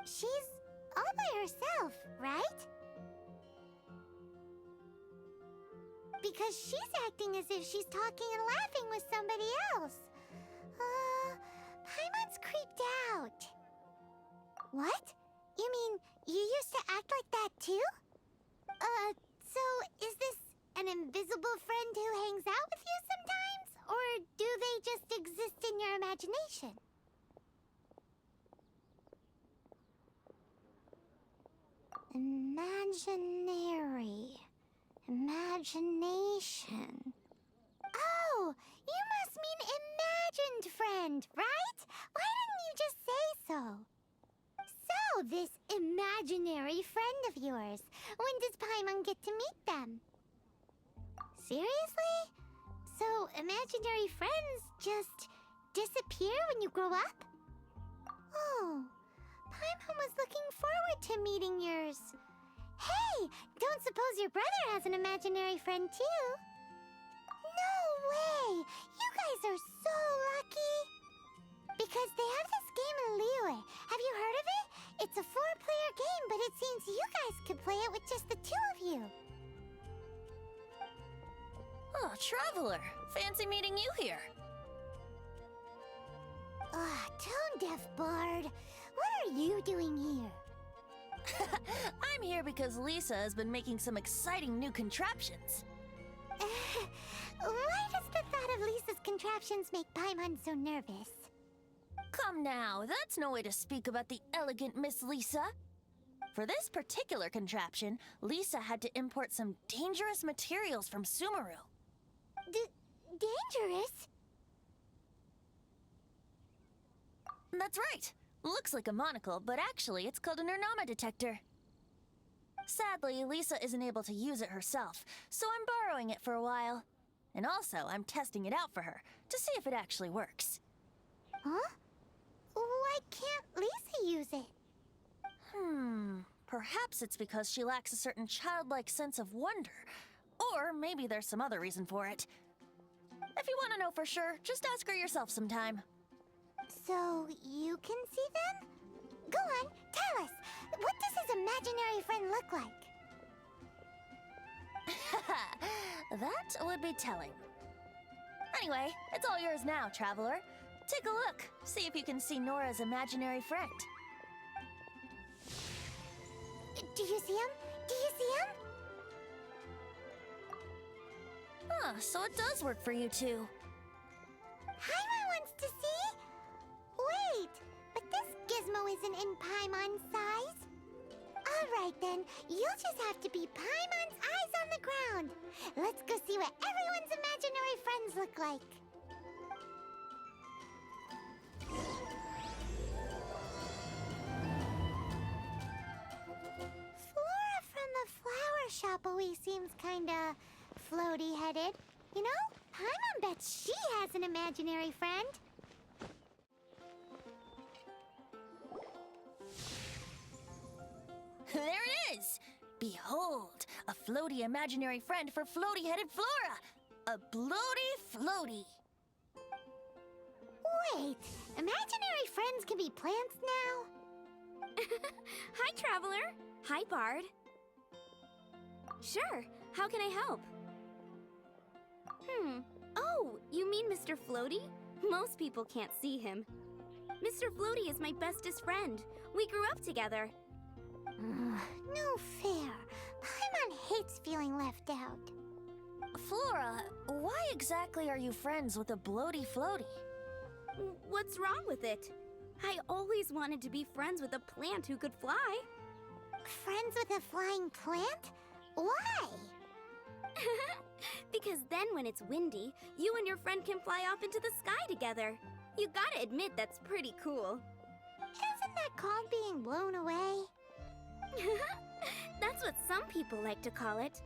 She's all by herself, right? Because she's acting as if she's talking and laughing with somebody else. Paimon's creeped out. What? You mean you used to act like that too? So is this an invisible friend who hangs out with you sometimes? Or do they just exist in your imagination? Imagination. Oh, you must mean imagined friend, right? Why didn't you just say so? So, this imaginary friend of yours, when does Paimon get to meet them? Seriously? So, imaginary friends just disappear when you grow up? Oh, Paimon was looking forward to meeting yours. Hey, don't suppose your brother has an imaginary friend too? No way! You guys are so lucky! Because they have this game in Liyue. Have you heard of it? It's a 4-player game, but it seems you guys could play it with just the 2 of you. Oh, Traveler! Fancy meeting you here. Tone-deaf bard. What are you doing here? I'm here because Lisa has been making some exciting new contraptions. Why does the thought of Lisa's contraptions make Paimon so nervous? Come now, that's no way to speak about the elegant Miss Lisa. For this particular contraption, Lisa had to import some dangerous materials from Sumeru. Dangerous? That's right. Looks like a monocle, but actually it's called a Nernama detector. Sadly, Lisa isn't able to use it herself, so I'm borrowing it for a while. And also, I'm testing it out for her, to see if it actually works. Huh? Why can't Lisa use it? Perhaps it's because she lacks a certain childlike sense of wonder. Or maybe there's some other reason for it. If you want to know for sure, just ask her yourself sometime. So, you can see them? Go on, tell us. What does his imaginary friend look like? That would be telling. Anyway, it's all yours now, Traveler. Take a look. See if you can see Nora's imaginary friend. Do you see him? Do you see him? So it does work for you two. Paimon wants to see? Wait, but this gizmo isn't in Paimon's size. Alright then, you'll just have to be Paimon's eyes on the ground. Let's go see what everyone's imaginary friends look like. Flora from the flower shop always seems kinda floaty-headed. You know, Paimon bets she has an imaginary friend. There it is! Behold, a floaty imaginary friend for floaty-headed Flora! A bloaty floaty! Wait, imaginary friends can be plants now? Hi, Traveler. Hi, Bard. Sure, how can I help? Oh, you mean Mr. Floaty? Most people can't see him. Mr. Floaty is my bestest friend. We grew up together. No fair. Paimon hates feeling left out. Flora, why exactly are you friends with a bloaty floaty? What's wrong with it? I always wanted to be friends with a plant who could fly. Friends with a flying plant? Why? Because then when it's windy, you and your friend can fly off into the sky together. You gotta admit that's pretty cool. Isn't that called being blown away? That's what some people like to call it.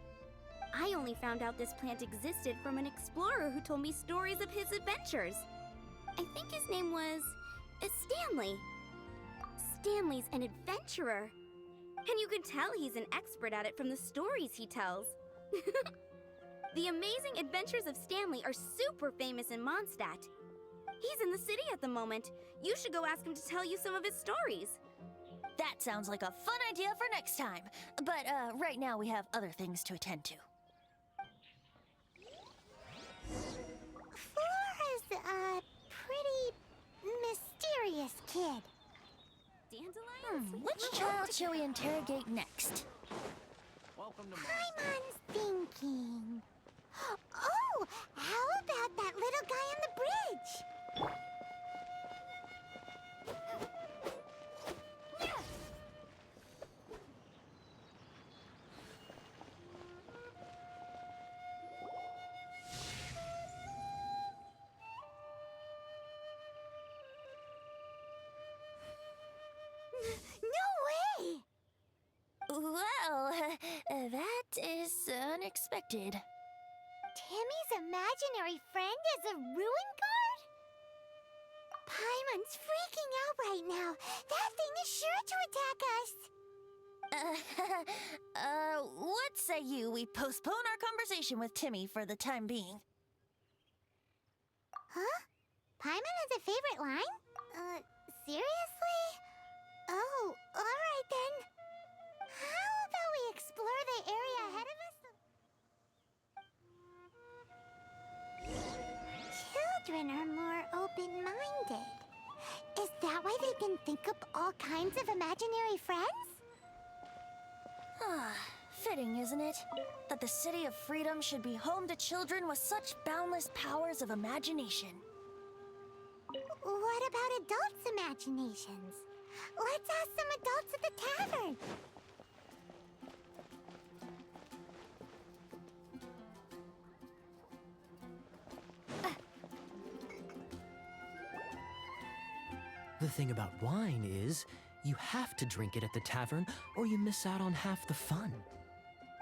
I only found out this plant existed from an explorer who told me stories of his adventures. I think his name was Stanley. Stanley's an adventurer. And you can tell he's an expert at it from the stories he tells. The amazing adventures of Stanley are super famous in Mondstadt. He's in the city at the moment. You should go ask him to tell you some of his stories. That sounds like a fun idea for next time. But right now we have other things to attend to. Flora's a pretty mysterious kid. Dandelions? Which child shall we interrogate next? Welcome to Paimon's thinking. Oh, how about that little guy on the bridge? No way! Well, that is unexpected. Timmy's imaginary friend is a ruin guard? Paimon's freaking out right now. That thing is sure to attack us. What say you we postpone our conversation with Timmy for the time being? Huh? Paimon has a favorite line? Seriously? Oh, alright then. How about we explore the area ahead of us? Children are more open-minded. Is that why they can think up all kinds of imaginary friends? Fitting, isn't it? That the City of Freedom should be home to children with such boundless powers of imagination. What about adults' imaginations? Let's ask some adults at the tavern. The thing about wine is, you have to drink it at the tavern, or you miss out on half the fun.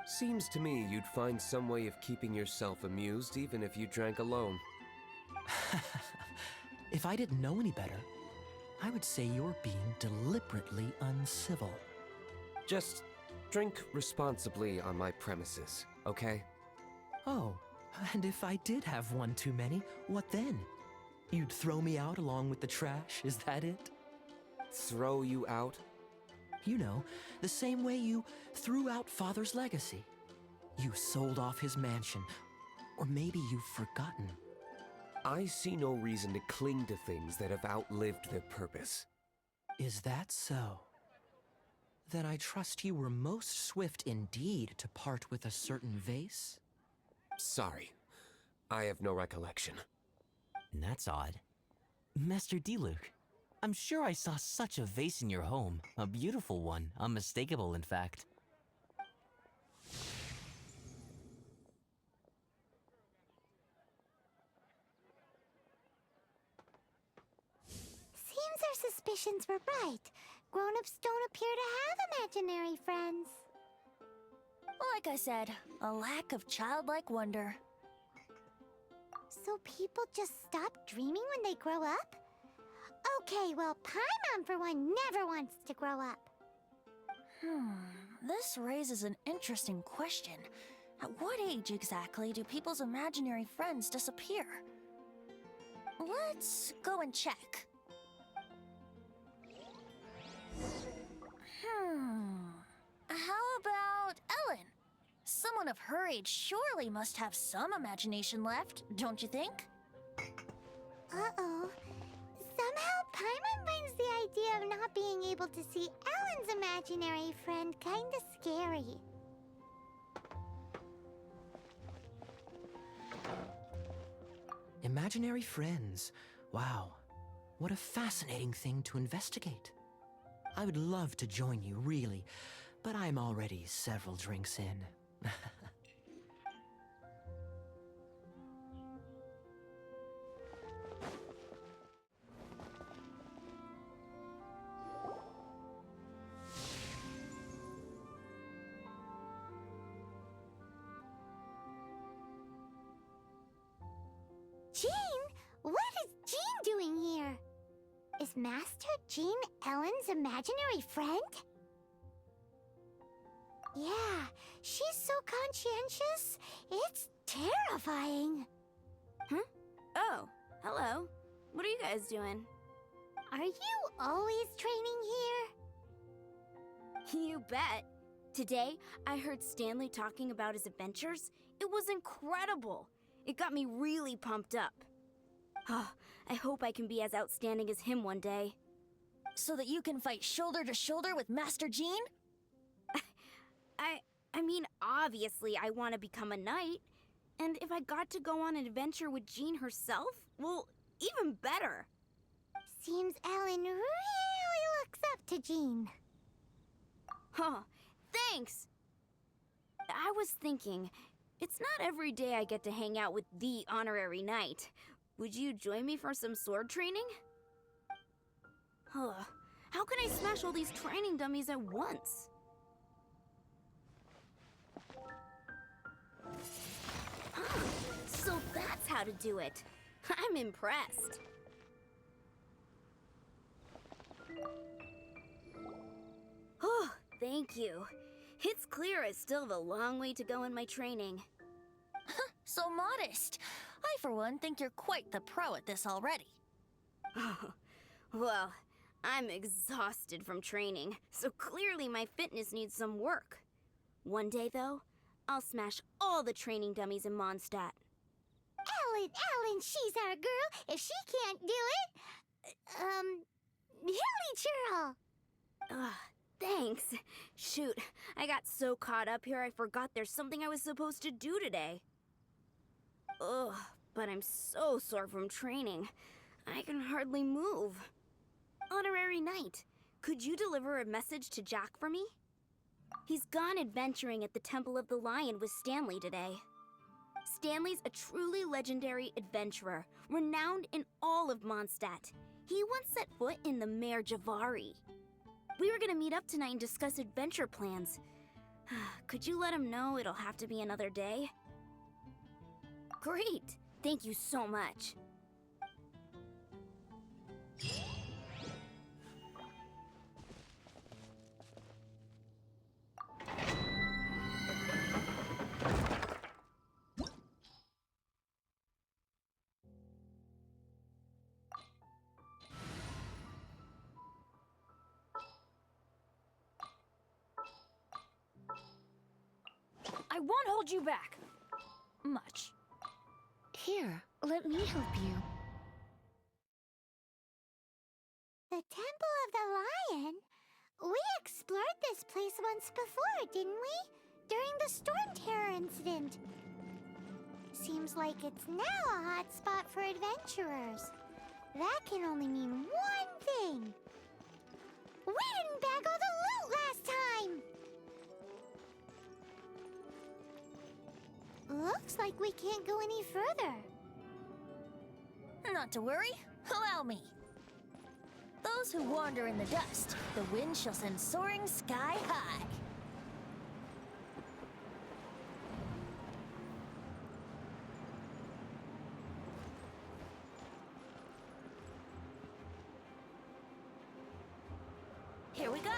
Seems to me you'd find some way of keeping yourself amused even if you drank alone. If I didn't know any better, I would say you're being deliberately uncivil. Just drink responsibly on my premises, okay? Oh, and if I did have one too many, what then? You'd throw me out along with the trash, is that it? Throw you out? You know, the same way you threw out Father's legacy. You sold off his mansion, or maybe you've forgotten. I see no reason to cling to things that have outlived their purpose. Is that so? Then I trust you were most swift indeed to part with a certain vase? Sorry, I have no recollection. That's odd. Master D-Luke, I'm sure I saw such a vase in your home. A beautiful one, unmistakable in fact. Seems our suspicions were right. Grown-ups don't appear to have imaginary friends. Like I said, a lack of childlike wonder. So people just stop dreaming when they grow up? Okay, well, Paimon, for one, never wants to grow up. This raises an interesting question. At what age exactly do people's imaginary friends disappear? Let's go and check. How about Ellen? Someone of her age surely must have some imagination left, don't you think? Uh-oh. Somehow Paimon finds the idea of not being able to see Ellen's imaginary friend kinda scary. Imaginary friends. Wow. What a fascinating thing to investigate. I would love to join you, really, but I'm already several drinks in. Jean? What is Jean doing here? Is Master Jean Ellen's imaginary friend? Yeah, she's so conscientious, it's terrifying. Oh, hello. What are you guys doing? Are you always training here? You bet. Today, I heard Stanley talking about his adventures. It was incredible. It got me really pumped up. I hope I can be as outstanding as him one day. So that you can fight shoulder to shoulder with Master Jean? I mean, obviously I want to become a knight. And if I got to go on an adventure with Jean herself, well, even better. Seems Ellen really looks up to Jean. Huh, thanks! I was thinking, it's not every day I get to hang out with the honorary knight. Would you join me for some sword training? How can I smash all these training dummies at once? So that's how to do it. I'm impressed. Oh, thank you. It's clear I still have a long way to go in my training. So modest. I, for one, think you're quite the pro at this already. Well, I'm exhausted from training, so clearly my fitness needs some work. One day, though, I'll smash all the training dummies in Mondstadt. Ellen, she's our girl. If she can't do it, Hilly Churl. Thanks. Shoot, I got so caught up here I forgot there's something I was supposed to do today. Ugh, but I'm so sore from training. I can hardly move. Honorary Knight, could you deliver a message to Jack for me? He's gone adventuring at the Temple of the Lion with Stanley today. Stanley's a truly legendary adventurer, renowned in all of Mondstadt. He once set foot in the Mare Javari. We were gonna meet up tonight and discuss adventure plans. Could you let him know it'll have to be another day? Great! Thank you so much. I won't hold you back. Much. Here, let me help you. The Temple of the Lion? We explored this place once before, didn't we? During the Storm Terror incident. Seems like it's now a hot spot for adventurers. That can only mean one thing. We didn't bag all the loot last time! Looks like we can't go any further. Not to worry. Allow me. Those who wander in the dust, the wind shall send soaring sky high. Here we go.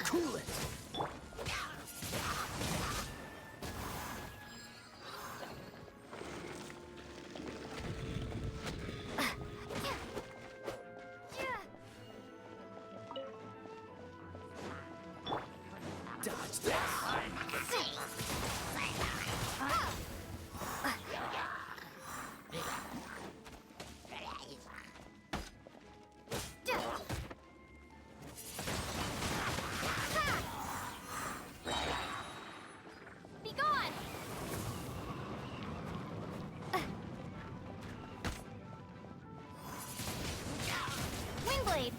Cool it! Dodge this! Be gone! Wingblade!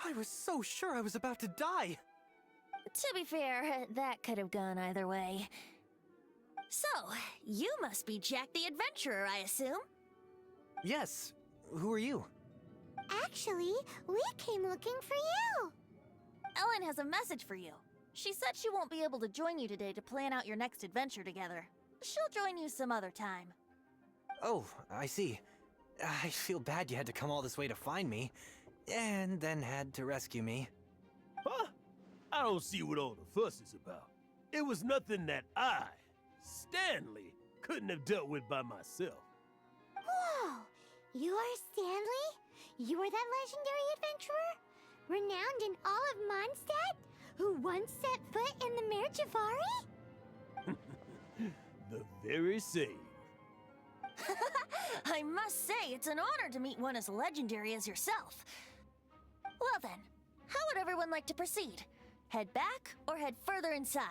I was so sure I was about to die. To be fair, that could have gone either way. So, you must be Jack the Adventurer, I assume? Yes. Who are you? Actually, we came looking for you. Ellen has a message for you. She said she won't be able to join you today to plan out your next adventure together. She'll join you some other time. Oh, I see. I feel bad you had to come all this way to find me, and then had to rescue me. Huh? I don't see what all the fuss is about. It was nothing that I, Stanley, couldn't have dealt with by myself. Whoa! You are Stanley? You are that legendary adventurer? Renowned in all of Mondstadt? Who once set foot in the Mare Javari? The very same. I must say, it's an honor to meet one as legendary as yourself. Well then, how would everyone like to proceed? Head back or head further inside?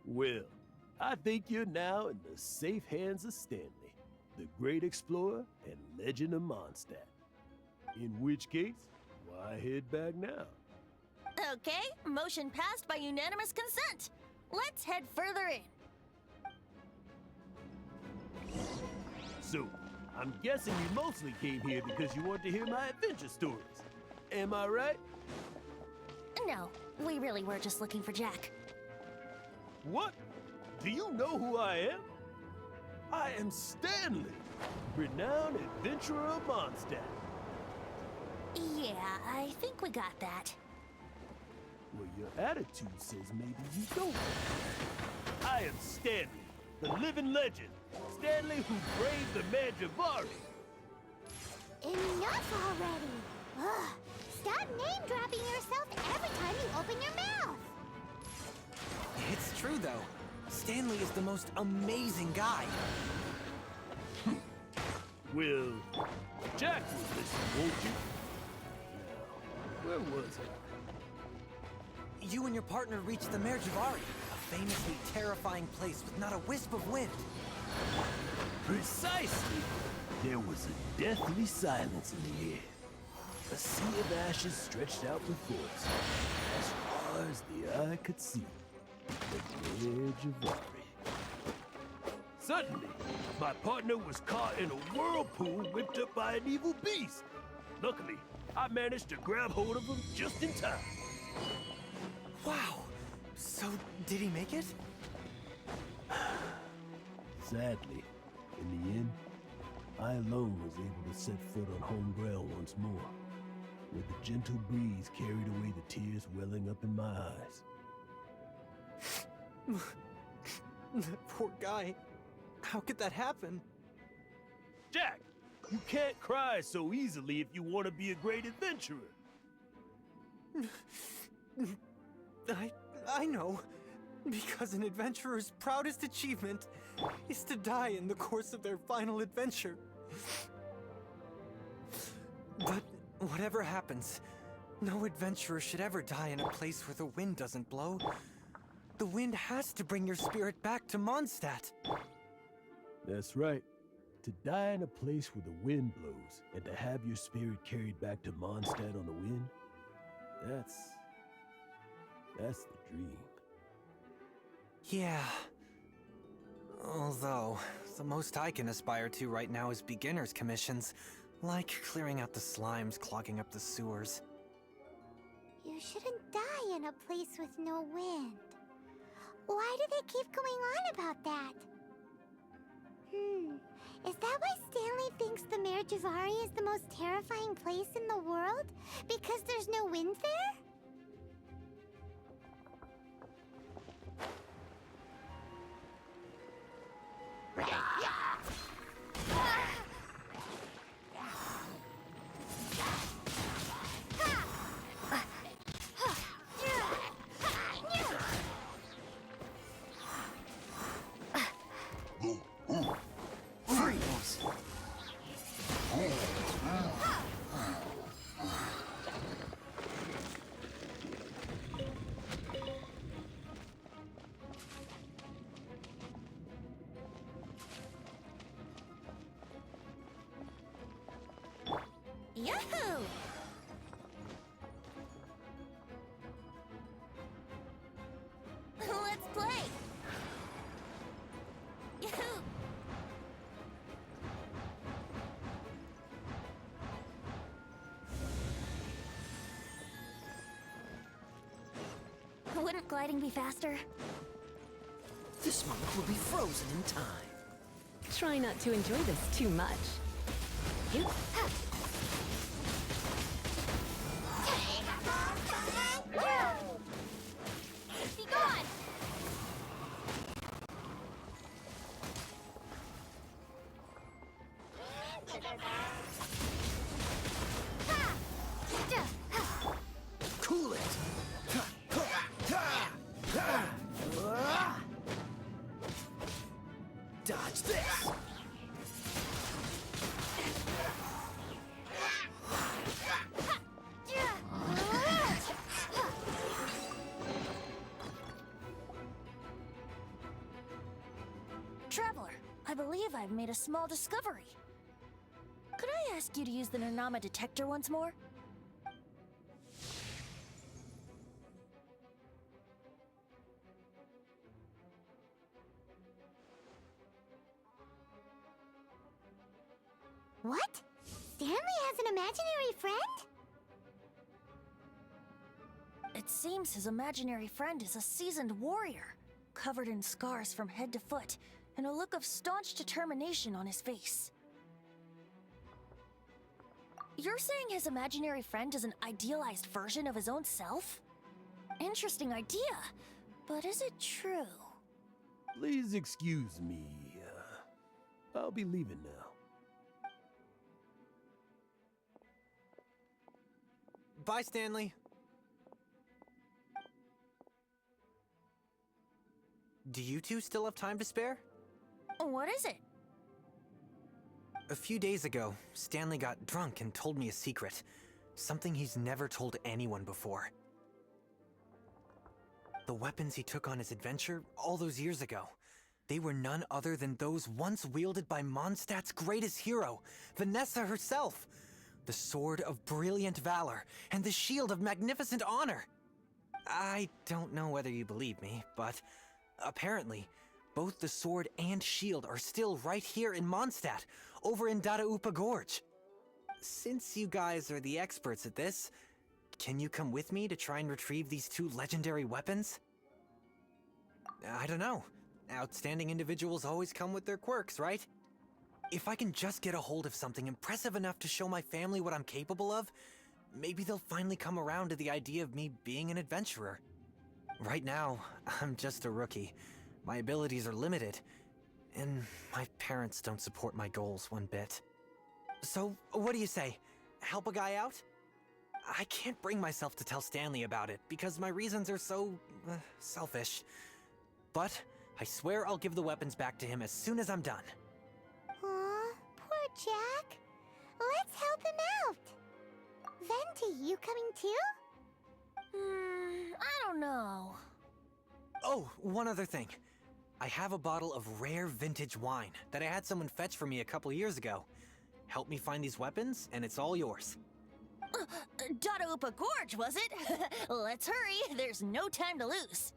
Well, I think you're now in the safe hands of Stanley, the great explorer and legend of Mondstadt. In which case, why head back now? Okay, motion passed by unanimous consent. Let's head further in. So, I'm guessing you mostly came here because you want to hear my adventure stories. Am I right? No, we really were just looking for Jack. What? Do you know who I am? I am Stanley, renowned adventurer of Mondstadt. Yeah, I think we got that. Well, your attitude says maybe you don't. I am Stanley, the living legend. Stanley who braved the Mare Javari. Enough already! Ugh! Stop name-dropping yourself every time you open your mouth! It's true, though. Stanley is the most amazing guy. Well, Jack will listen, won't you? Now, where was I? You and your partner reached the Mare Javari, a famously terrifying place with not a wisp of wind. Precisely! There was a deathly silence in the air. A sea of ashes stretched out before us, as far as the eye could see. The Mare Javari. Suddenly, my partner was caught in a whirlpool whipped up by an evil beast. Luckily, I managed to grab hold of him just in time. Wow. So, did he make it? Sadly, in the end, I alone was able to set foot on home ground once more, where the gentle breeze carried away the tears welling up in my eyes. That poor guy. How could that happen? Jack, you can't cry so easily if you want to be a great adventurer. I know. Because an adventurer's proudest achievement is to die in the course of their final adventure. But whatever happens, no adventurer should ever die in a place where the wind doesn't blow. The wind has to bring your spirit back to Mondstadt. That's right. To die in a place where the wind blows and to have your spirit carried back to Mondstadt on the wind, that's the dream. Yeah. Although, the most I can aspire to right now is beginner's commissions, like clearing out the slimes clogging up the sewers. You shouldn't die in a place with no wind. Why do they keep going on about that? Is that why Stanley thinks the Mare Javari is the most terrifying place in the world? Because there's no wind there? Yahoo! Let's play! Yahoo! Wouldn't gliding be faster? This moment will be frozen in time. Try not to enjoy this too much. Be gone! Cool it! Dodge this! Traveler, I believe I've made a small discovery. Could I ask you to use the Nernama detector once more? What? Stanley has an imaginary friend? It seems his imaginary friend is a seasoned warrior, covered in scars from head to foot, and a look of staunch determination on his face. You're saying his imaginary friend is an idealized version of his own self? Interesting idea, but is it true? Please excuse me. I'll be leaving now. Bye, Stanley. Do you two still have time to spare? What is it? A few days ago, Stanley got drunk and told me a secret. Something he's never told anyone before. The weapons he took on his adventure all those years ago, they were none other than those once wielded by Mondstadt's greatest hero, Vanessa herself. The sword of brilliant valor and the shield of magnificent honor. I don't know whether you believe me, but apparently, both the sword and shield are still right here in Mondstadt, over in Dadaupa Gorge. Since you guys are the experts at this, can you come with me to try and retrieve these two legendary weapons? I don't know. Outstanding individuals always come with their quirks, right? If I can just get a hold of something impressive enough to show my family what I'm capable of, maybe they'll finally come around to the idea of me being an adventurer. Right now, I'm just a rookie. My abilities are limited, and my parents don't support my goals one bit. So, what do you say? Help a guy out? I can't bring myself to tell Stanley about it because my reasons are so selfish. But I swear I'll give the weapons back to him as soon as I'm done. Aw, poor Jack. Let's help him out. Venti, you coming too? I don't know. Oh, one other thing. I have a bottle of rare vintage wine that I had someone fetch for me a couple years ago. Help me find these weapons, and it's all yours. Dadaupa Gorge, was it? Let's hurry, there's no time to lose.